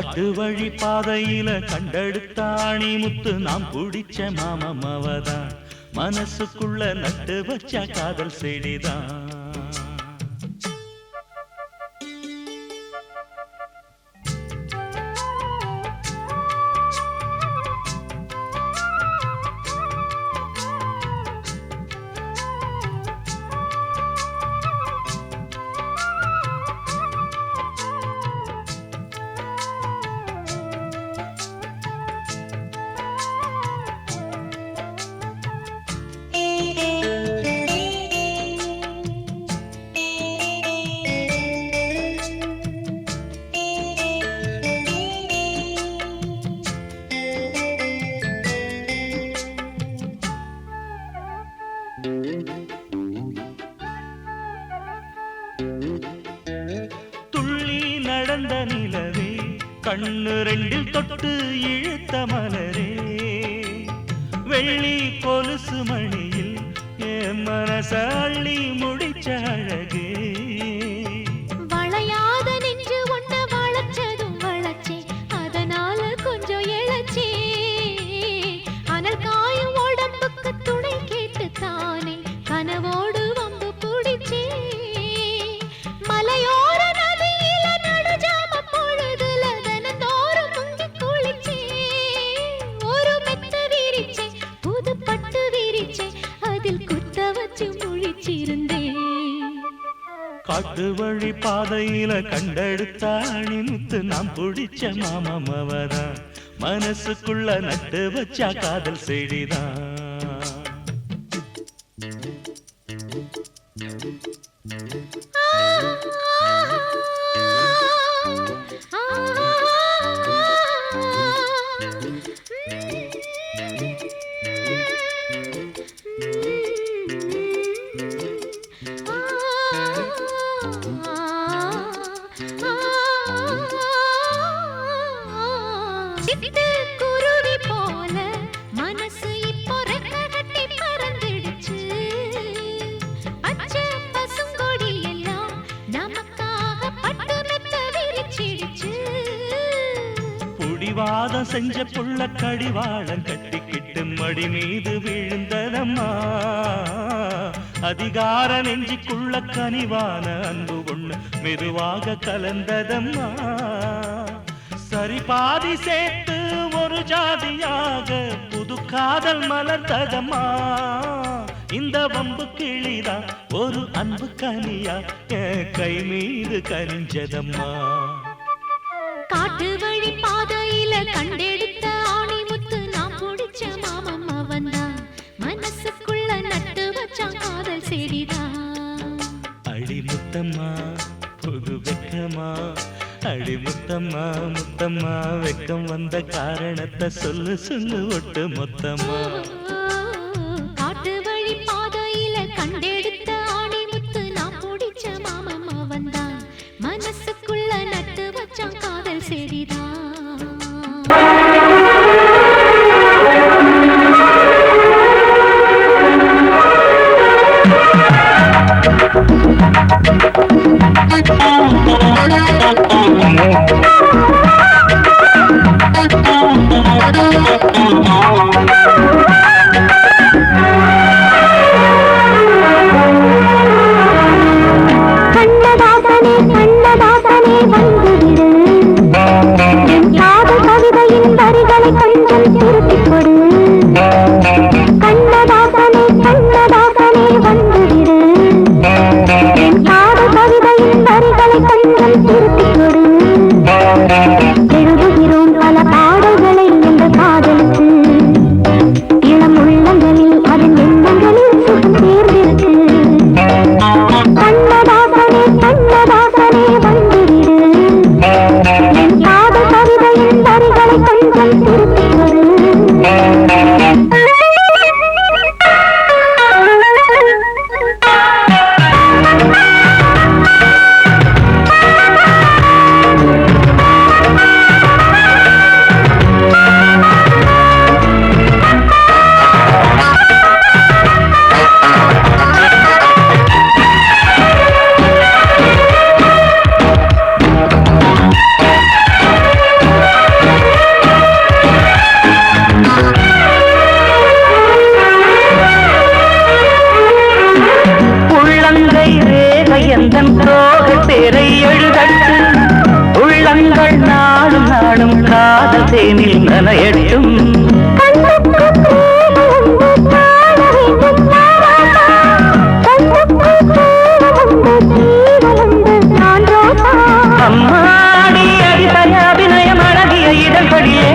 காட்டு வழி பாதையில கண்டெடுத்தாணி முத்து நாம் பிடிச்ச மாமவதான் மனசுக்குள்ள நட்டு வச்ச காதல் செடிதான். துள்ளி நடந்த நிலவே கண்ணு ரெண்டில் தொட்டு இழுத்த மலரே வெள்ளி கொலுசு மணியில் என் மனச அள்ளி முடிச்ச அழகே. வளையாத நெஞ்சு ஒன்ன வளைச்சதும் வளைச்சே அதனால கொஞ்சம் இழைச்சே அனல் காயும் உடம்புக்கு துணை கேட்டு தானே கனவோடு வம்பு பிடிச்சே மலையோர நதியில நடுஜாம பொழுதுல தினந்தோறும் முங்கி குளிச்சே ஒரு மெத்த விரிச்சே புது பட்டு விரிச்சே அதில் குத்த வச்சு முழிச்சிருந்தேன். காட்டு வழி பாதையில கண்டெடுத்தாணி முத்து நாம் பிடிச்ச மாமவதான் மனசுக்குள்ள நட்டு வச்ச காதல் செடிதான். குருவி போல மனசு இப்போ ரெக்க கட்டி பறந்துடுச்சு பச்சை பசுங்கொடி எல்லாம் நமக்காக பட்டு மெத்த விரிச்சிடுச்சு. புடிவாதம் செஞ்ச புள்ள கடிவாளம் கட்டிக்கிட்டு மடி மீது விழுந்ததம்மா அதிகார நெஞ்சிக்குள்ள கனிவான அன்பு ஒண்ணு மெதுவாக கலந்ததம்மா. சரி பாதி சேர்த்து ஒரு ஜாதியாக புது காதல் மலர்ந்ததம்மா. இந்த வம்பு கிளிதா ஒரு அன்பு கனியா கை மீது கனிஞ்சதம்மா. காட்டு வழி பாதையில கண்டெடுத்த ஆணி முத்து நான் பிடிச்ச மாமன் தான் மனசுக்குள்ள நட்டு வச்சான் காதல் செடிதான். அடி முத்தம்மா புது வெக்கமா அடி முத்தம்மா முத்தம்மா வெக்கம் வந்த காரணத்தை சொல்லு சொல்லு ஒட்டு மொத்தமா. காட்டு வழி பாதையில கண்டெடுத்த ஆணி முத்து நான் பிடிச்ச மாமன் தான் மனசுக்குள்ள நட்டு வச்சான் காதல் செடிதான். Oh என எட்டும் அம்மாடி அடித்தய அபிநயம் அழகிய இதழ்படியே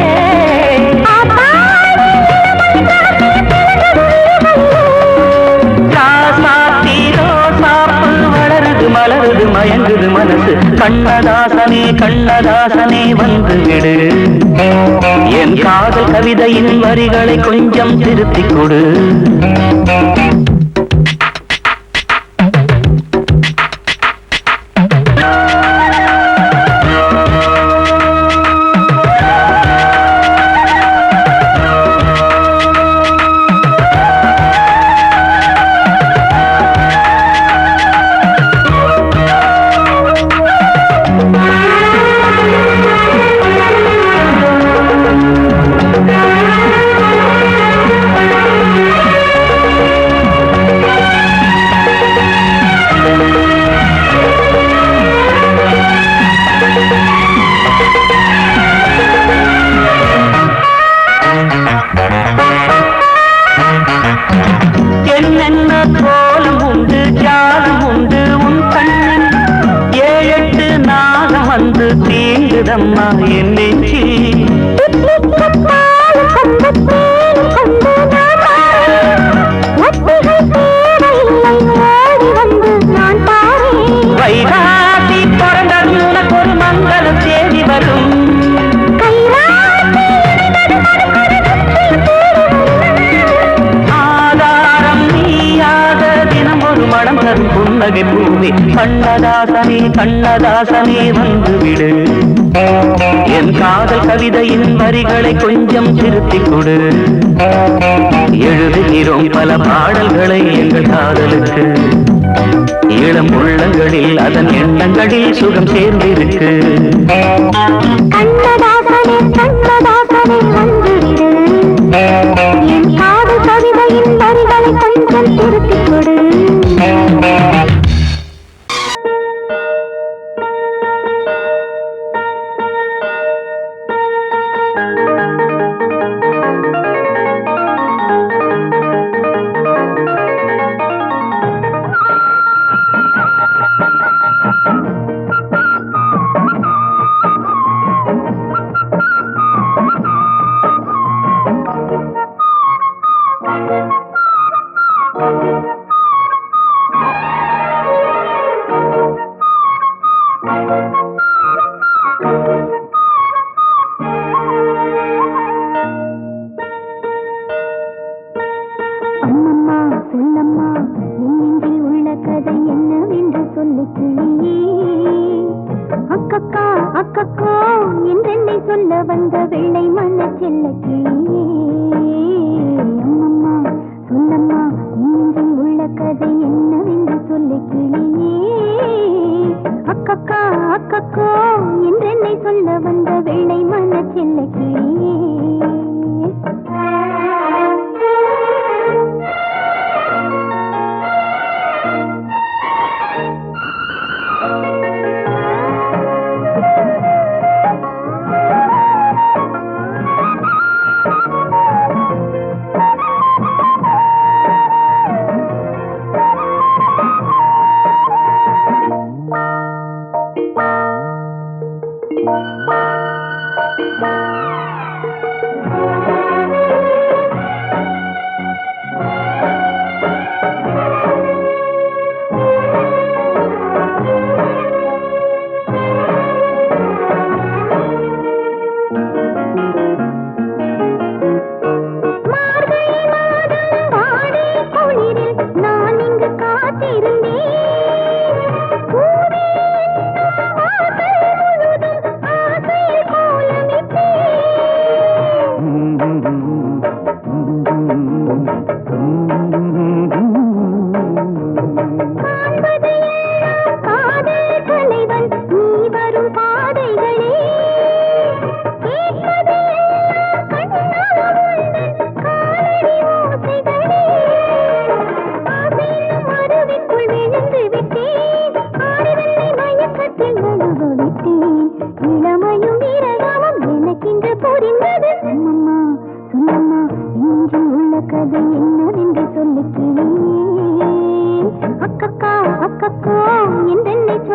வளருது மலருது மயங்குது மனசு கண்ணதாசனே கண்ணதாசனே வந்து விடு என் காதல் கவிதையின் வரிகளை கொஞ்சம் திருத்திக் கொடு என்னென்ன கோலம் உண்டு ஜாலம் உண்டு உன் கண்ணில் 7-8 நாகம் வந்து தீங்குதம்மா என் நெஞ்சில் வைகாசி பிறந்தது உனக்கு ஒரு மங்களம் தேடி வரும் மனம் தரும் புன்னகை பூவே கண்ணதாசனே கண்ணதாசனே வந்து விடு என் காதல் கவிதையின் வரிகளை கொஞ்சம் திருத்திக் கொடு எழுதுகிறோம் பல பாடல்களை எங்கள் காதலுக்கு இளம் உள்ளங்களில் அதன் எண்ணங்களில் சுகம் சேர்ந்திருக்கு கண்ணதாசனே கண்ணதாசனே வந்து விடு என் காதல் கவிதையின் வரிகளை கொஞ்சம் திருத்திக் கொடு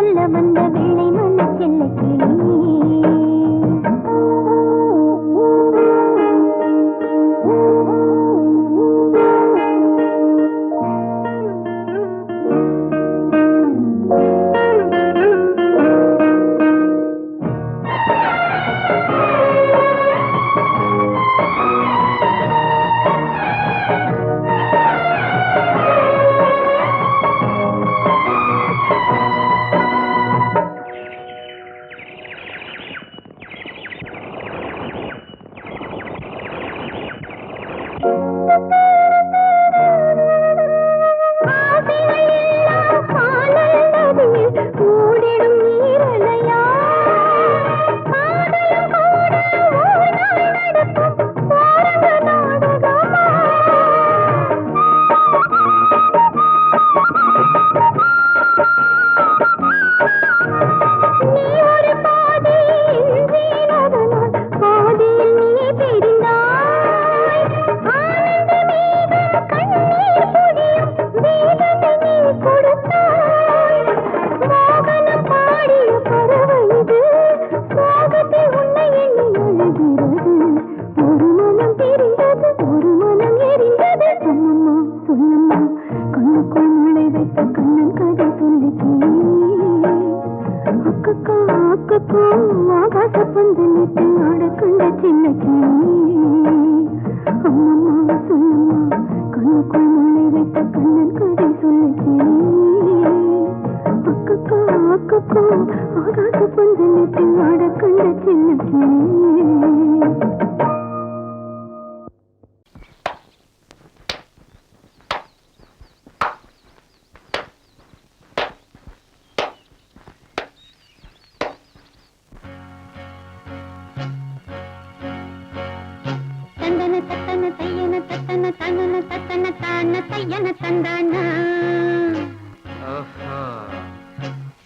சொல்ல வந்த வெள்ளை மன செல்ல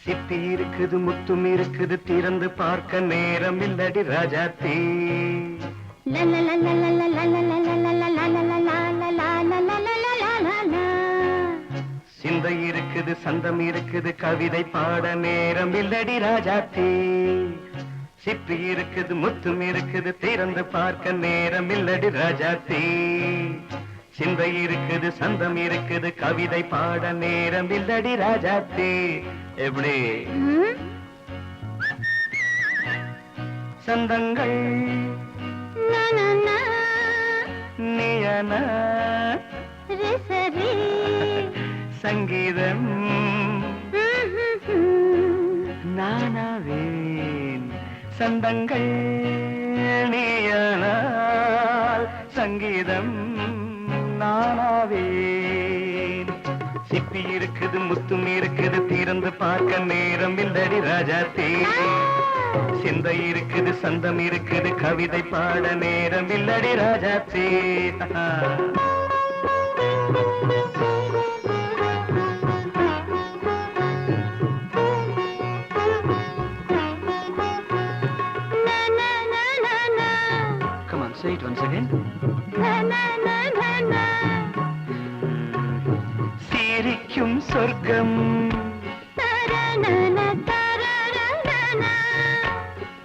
சிப்பி இருக்குது முத்தும் இருக்குது திறந்து பார்க்க நேரம் இல்லடி ராஜாத்தி சிந்தை இருக்குது சந்தம் இருக்குது கவிதை பாட நேரம் இல்லடி ராஜாத்தி சிப்பி இருக்குது முத்தும் இருக்குது திறந்து பார்க்க நேரம் இல்லடி ராஜாத்தி சிந்தை இருக்குது சந்தம் இருக்குது கவிதை பாட நேரம் இல்லடி ராஜாத்தி எப்படி சந்தங்கள் நீயன சங்கீதம் நானாவேன் சந்தங்கள் நீயனால் சங்கீதம் நானாவேன் சிப்பி இருக்குது முத்தும் இருக்குது திறந்து பார்க்க நேரம் இல்லடி ராஜாத்தி சிந்தை இருக்குது சந்தம் இருக்குது கவிதை பாட நேரம் இல்லடி Rajathi Come on, say it once again. சிரிக்கும் சொர்க்கம்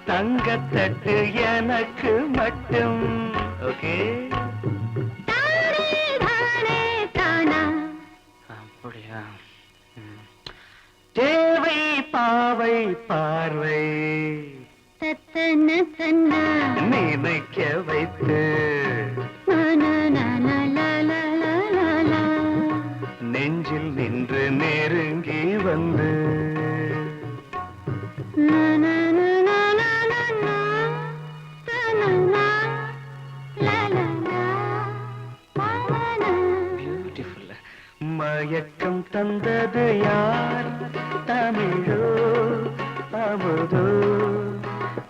தங்கத்தட்டு எனக்கு மட்டும் ஓகே அப்படியா தேவை பாவை பார்வை நினைக்க வைத்து நெஞ்சில் நின்று நெருங்கி வந்து மயக்கம் தந்தது யார் தமிழோ அமுதோ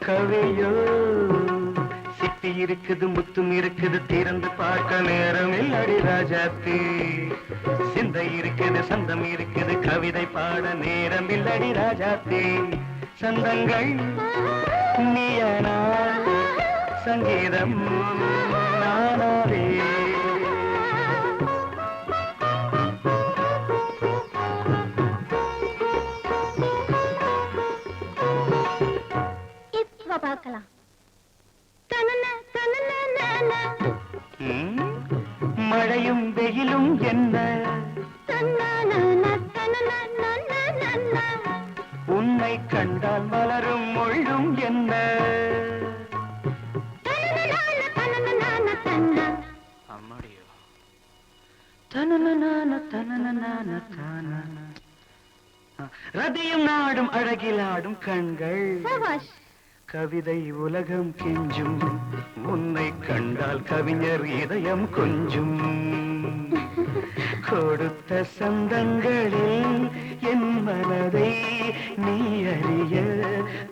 கவியோ சிப்பி இருக்குது முத்தும் இருக்குது திறந்து பார்க்க நேரம் இல்லடி ராஜாத்தி சிந்தை இருக்குது சந்தம் இருக்குது கவிதை பாட நேரம் இல்லடி ராஜாத்தி சந்தங்கள் நீயனா சங்கீதம் நானாவே என்ன உன்னை கண்டால் மலரும் மொழியும் என்ன அம்மாடியோ ரதியும் நாடும் அழகிலாடும் கண்கள் கவிதை உலகம் கெஞ்சும் உன்னை கண்டால் கவிஞர் இதயம் கொஞ்சும் கொடுத்த சந்தங்களில் என் மனதை நீ அறிய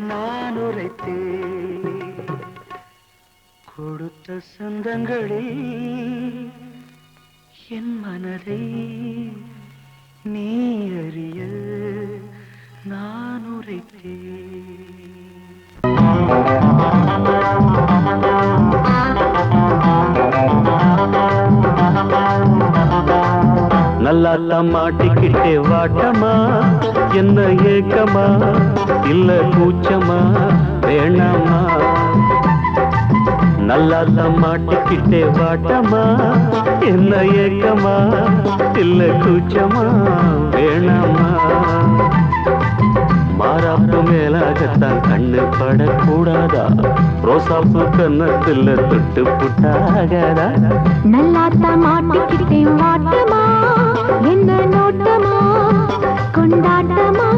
நான் உரைத்தேன் கொடுத்த சந்தங்களில் என் மனதை நீ அறிய நான் உரைத்தேன் நல்லா மாட்டிக்கிட்டே வாட்டமா என்ன ஏக்கமா இல்ல கூச்சமா வேணாமா நல்லா மாட்டிக்கிட்டே வாட்டமா என்ன ஏக்கமா இல்ல கூச்சமா வேணாமா மாறாப்பு மேலாகத்தான் கண்ணு படக்கூடாதா ரோசாப்பு கன்னத்துல தொட்டு புட்டாகாதா நல்லாத்தா மாட்டிக்கிட்டே வாட்டமா என்ன நோட்டமா கொண்டாட்டமா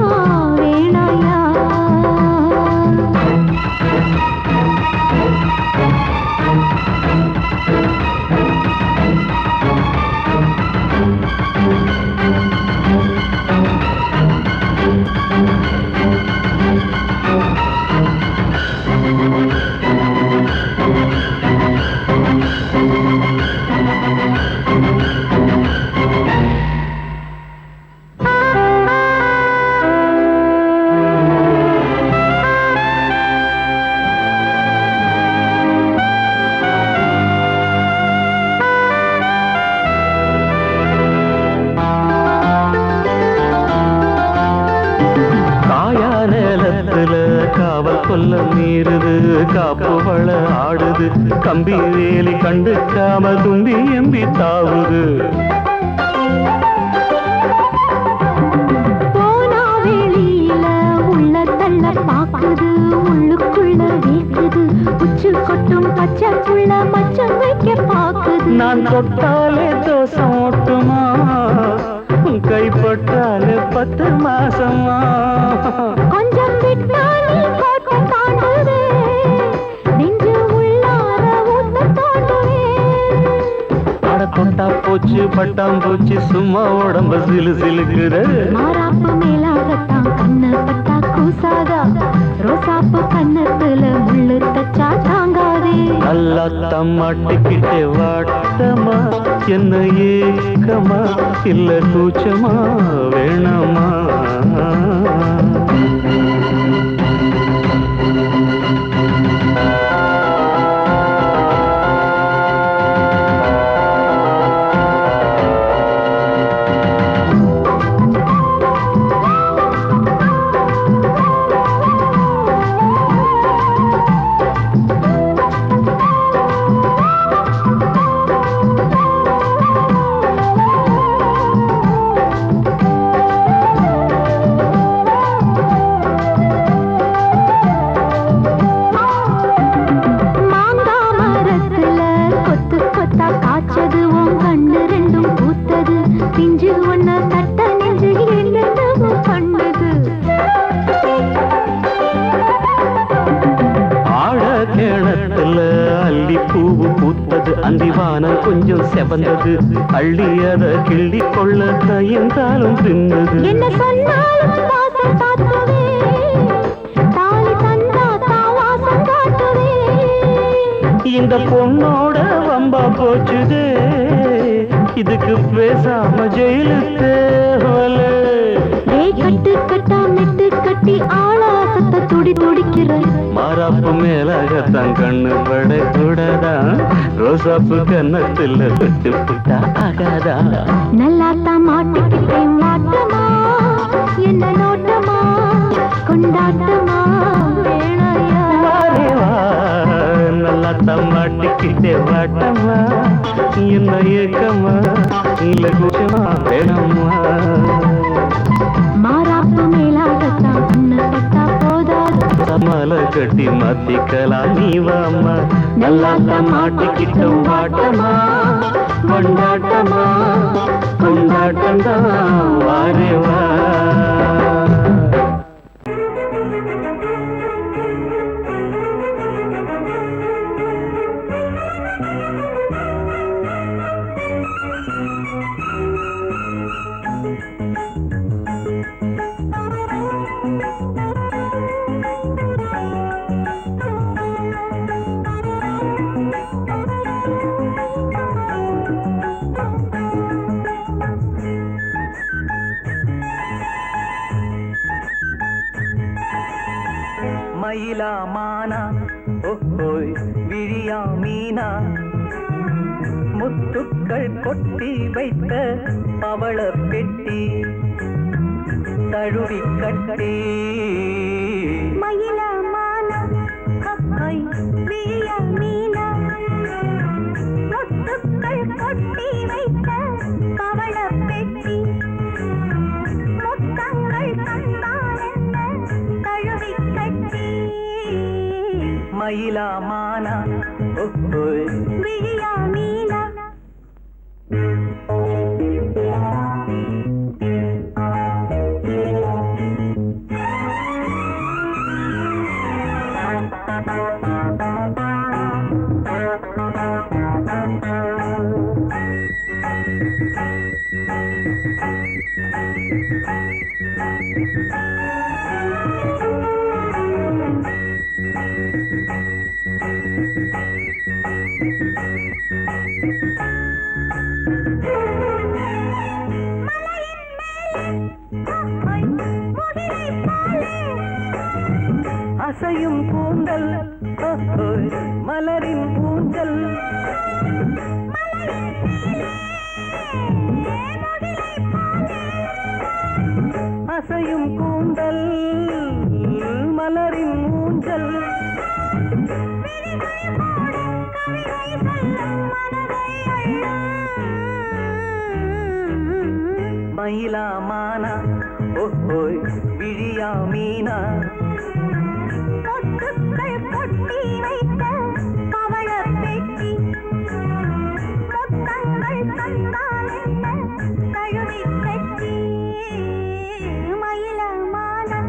வேணாயா கொல்ல மீறுது காப்பு வள ஆடுது கம்பி வேலி கண்டுக்காம தும்பி எம்பி தாவுது போனா வெளியில உள்ள தள்ள பாக்குது உள்ளுக்குள்ள வீக்குது உச்சு கொட்டும் பச்சை புள்ள மச்சம் வைக்க பாக்குது நான் தொட்டாலே தோசம் ஓட்டுமா கைப்பட்டாலே 10 மாசமா கொஞ்சம் விட்டாலே கோட்டை தாண்டுதே நெஞ்சு உள்ளார ஊத்த தோண்டுவே அட தொட்டா போச்சு பட்டாம்பூச்சி சும்மா உடம்பு சிலு சிலுக்குது மாறாப்பு மேலாகத்தான் கண்ணு பட்டா கூசாதா ரோசாப்பு கண்ணத்துல முள்ளு தச்சா தாங்காதே நல்லா தம்மாட்டிக்கிட்டே வாட்டமா என்ன ஏக்கமா இல்ல கூச்சமா வேணாமா அந்திவானம் கொஞ்சம் செவந்தது அள்ளி அத கிள்ளி கொள்ள கையந்தாலும் பின்னது என்ன சொன்னாலும் வாசம் காட்டுவே தாலி தந்தா தாவாசம் காட்டுவே இந்த பொண்ணோட வம்பா போச்சுதே இதுக்கு பேசாம ஜெயிலு தேவல கட்டு கட்டா மெட்டு கட்டி ஆளாசத்தை துடி துடிக்கிற மாறாப்பு மேலாகத்தான் கண்ணு படக்கூடாதா ரோசாப்பு கன்னத்துல தொட்டு புட்டா ஆகாதா நல்லாத்தான் மாட்டிக்கிட்டேன் வாட்டமா என்ன நோட்டமா கொண்டாட்டமா வேணாயா நல்லா நல்லாத்தான் மாட்டிக்கிட்டே வாட்டம்மா என்ன ஏக்கம்மா இல்ல குஷமா வேணம்மா மாறாப்பு மேலாகத்தான் உன்னப்பட்டா போதாது சமால கட்டி மாத்திக்கலாம் நீ வாம்மா நல்லாத்தான் மாட்டிக்கிட்ட வாட்டம்மா கொண்டாட்டமா கொண்டாட்டம்தான் வாரே வா மயிலா மானா ஓஹோய் விழியா மீனா முத்துக்கள் கொட்டி வைத்த பவள பெட்டி தழுவி கட்டி மயிலா மானா ஹொய் விழியா மீனா முத்துக்கள் கொட்டி வைத்த பவள பெட்டி முத்தங்கள் தந்தாலென்ன தழுவி கட்டி மயிலா மானா ஓஹோய் விழியா மீனா அசையும் கூந்தல் ஓஹோய் மலரின் ஊஞ்சல் அசையும் கூந்தல் மலரின் ஊஞ்சல் மயிலா மானா ஓஹோய் விழியா மீனா முத்துக்கள் கொட்டி வைத்த பவள பெட்டி முத்தங்கள் தந்தாலென்ன தழுவி கட்டி மயில மானா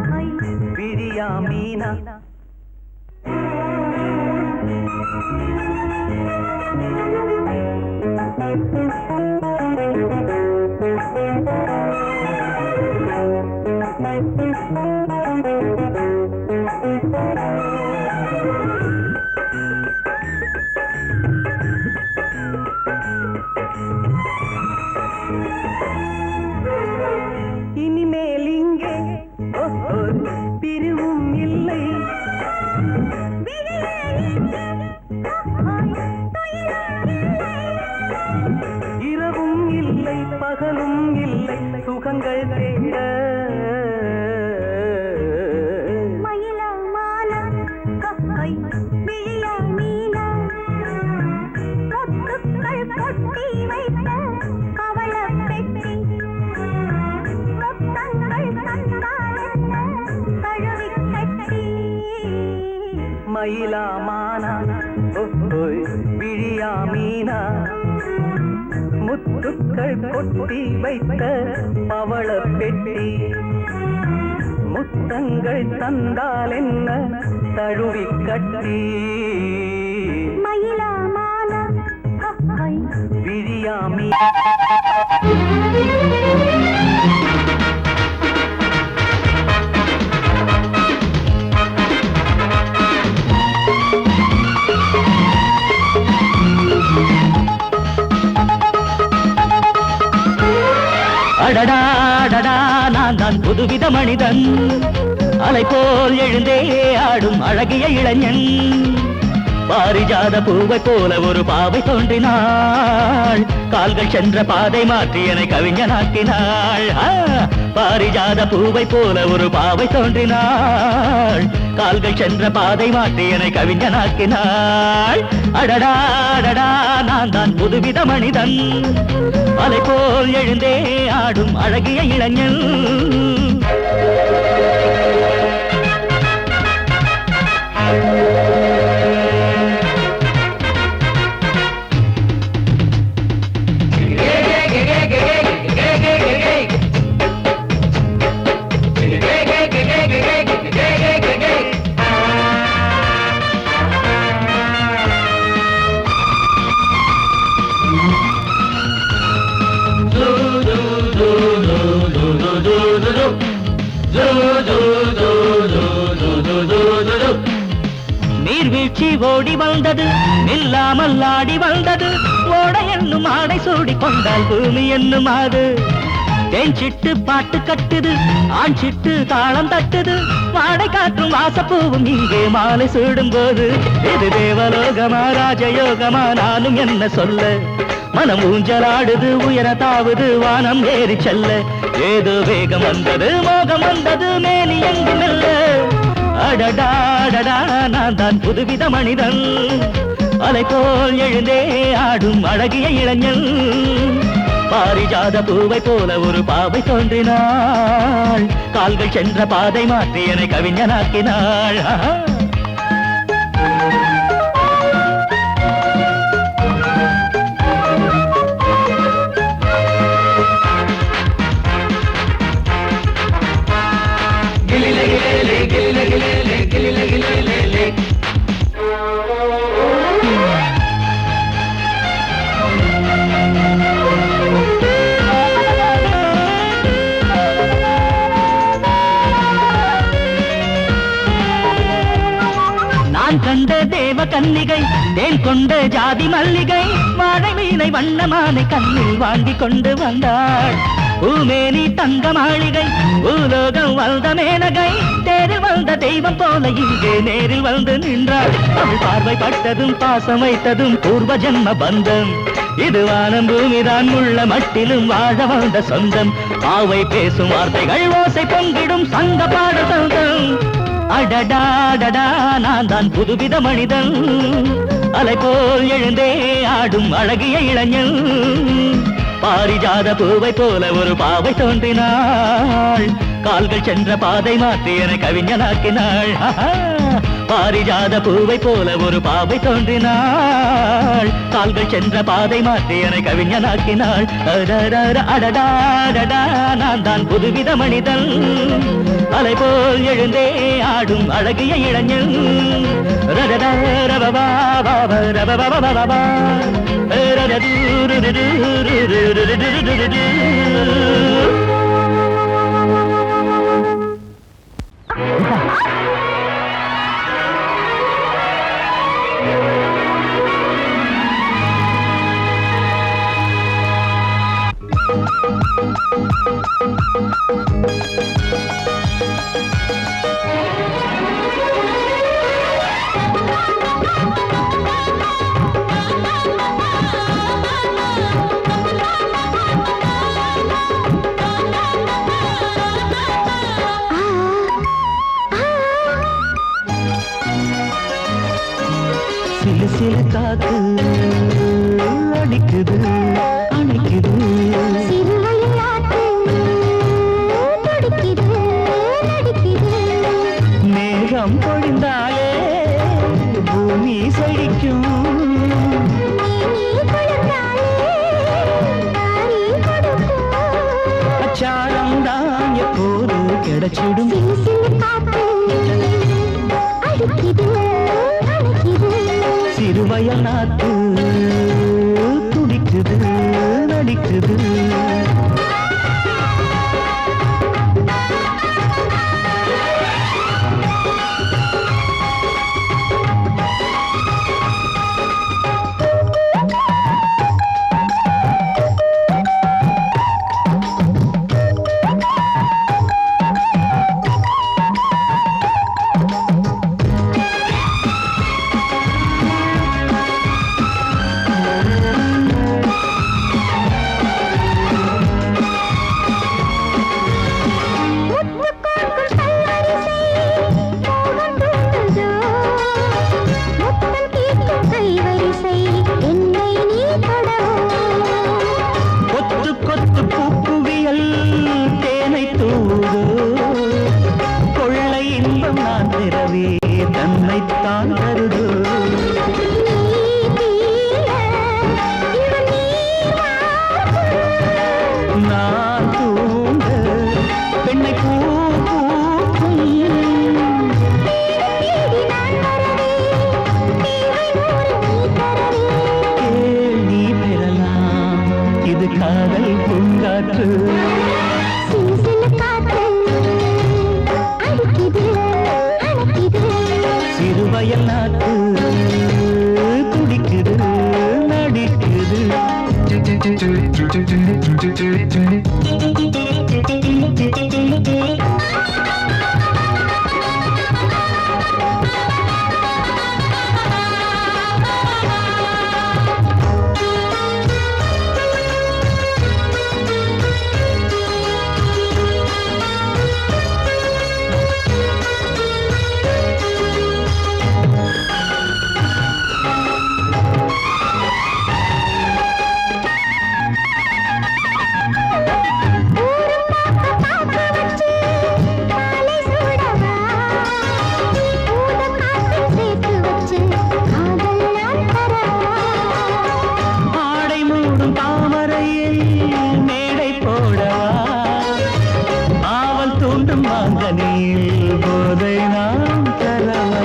ஹொய் விழியா மீனா இனிமேல் இங்கே ஓஹோய் பிரிவும் இல்லை இரவும் இல்லை பகலும் இல்லை சுகங்கள் தேட மயில மானா ஹொய் விழியா மீனா முத்துக்கள் கொட்டி வைத்த பவள பெட்டி முத்தங்கள் தந்தாலென்ன தழுவி கட்டி மயிலா மானா ஓஹோய் விழியா மீனா முத்துக்கள் கொட்டி வைத்த பவள பெட்டி முத்தங்கள் தந்தால் என்ன தழுவி கட்டி மயிலா மானா ஹொய் விழியா மீ அடடா அடடா நான் தான் புதுவித மனிதன் அலை போல் எழுந்தே ஆடும் அழகிய இளைஞன் பாரிஜாத பூவை போல ஒரு பாவை தோன்றினாள் கால்கள் சென்ற பாதை மாற்றி என்னை கவிஞனாக்கினாள் பாரிஜாத பூவை போல ஒரு பாவை தோன்றினாள் கால்கள் சென்ற பாதை மாற்றி என்னை கவிஞனாக்கினாள் அடடா அடடா நான் தான் புதுவித மனிதன் அலை போல் எழுந்தே ஆடும் அழகிய இளைஞன் நீர்வீழ்ச்சி ஓடி வந்தது நில்லாமல் ஆடி வந்தது ஓட என்னும் ஆடை சூடி கொண்டால் பூமி என்னும் ஆடு தேன் சிட்டு பாட்டு கட்டுது ஆண் சிட்டு தாளம் தட்டுது வாடை காற்றும் வாசப்பூவும் இங்கே மாலை சூடும் போது இது தேவலோகமா ராஜயோகமா நானும் என்ன சொல்ல மனம் ஊஞ்சலாடுது உயர தாவுது வானம் ஏறி செல்ல ஏதோ வேகம் வந்தது மோகம் வந்தது மேனி எங்கு மெல்ல அடடாடடா நான் தான் புதுவித மனிதன் அலை போல் எழுந்தே ஆடும் அழகிய இளைஞன் பாரிஜாத பூவை போல ஒரு பாவை தோன்றினாள் கால்கள் சென்ற பாதை மாற்றி என்னை கவிஞனாக்கினாள் நான் கண்ட தேவ கன்னிகை தேன் கொண்ட ஜாதி மல்லிகை வாழை மீனை வண்ணமானை கண்ணில் வாங்கி கொண்டு வந்தாள் பூமேனி தங்க மாளிகை பூலோகம் வந்த மேனகை தேரில் வந்த தெய்வம் போல இங்கே நேரில் வந்து நின்றாள் அவள் பார்வை பட்டதும் பாசம் வைத்ததும் பூர்வ ஜென்ம பந்தம் இது வானம் பூமிதான் உள்ள மட்டிலும் வாழ வந்த சொந்தம் பாவை பேசும் வார்த்தைகள் ஓசை பொங்கிடும் சங்க பாட சொந்தம் அடடாடடா நான் தான் புதுவித மனிதன் அலை போல் எழுந்தே ஆடும் அழகிய இளைஞன் பாரிஜாத பூவை போல ஒரு பாவை தோன்றினாள் கால்கள் சென்ற பாதை மாற்றி என கவிஞனாக்கினாள் பாரிஜாத பூவை போல ஒரு பாவை தோன்றினாள் கால்கள் சென்ற பாதை மாற்றி என கவிஞனாக்கினாள் அடடாடடா நான் தான் புதுவித மனிதன் அலை போல் எழுந்தே ஆடும் அழகிய இளைஞன் சிலு சிலு காத்து அடிக்குது அணைக்குது மேகம் பொழிந்தாலே பூமி செழிக்கும் அச்சாரம் தான் எப்போது கிடைச்சிடும் சிறுவயல் நாத்து துடிக்குது நடிக்குது பட்டு பூக்குவியல் தேனை தூது கொள்ளை இன்பம் நான் திறவே தன்னைத்தான் தருது நான் தூங்க பெண்ணை பூ பூக்கும் கேள்வி பெறலாம் இது காதல் பூங்காற்று சிறுவயல் நாட்டு துடிக்குது நடிக்குது போதை நாம் தரவா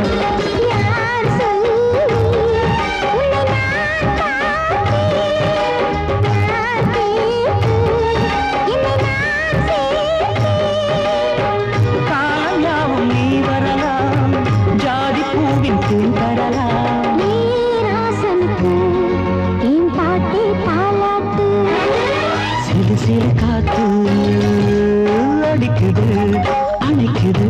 காயாவும் நீ வரலாம் ஜாதி பூவின் தேன் தரலாம் சிறு சிறு காத்து அடிக்குது அணைக்குது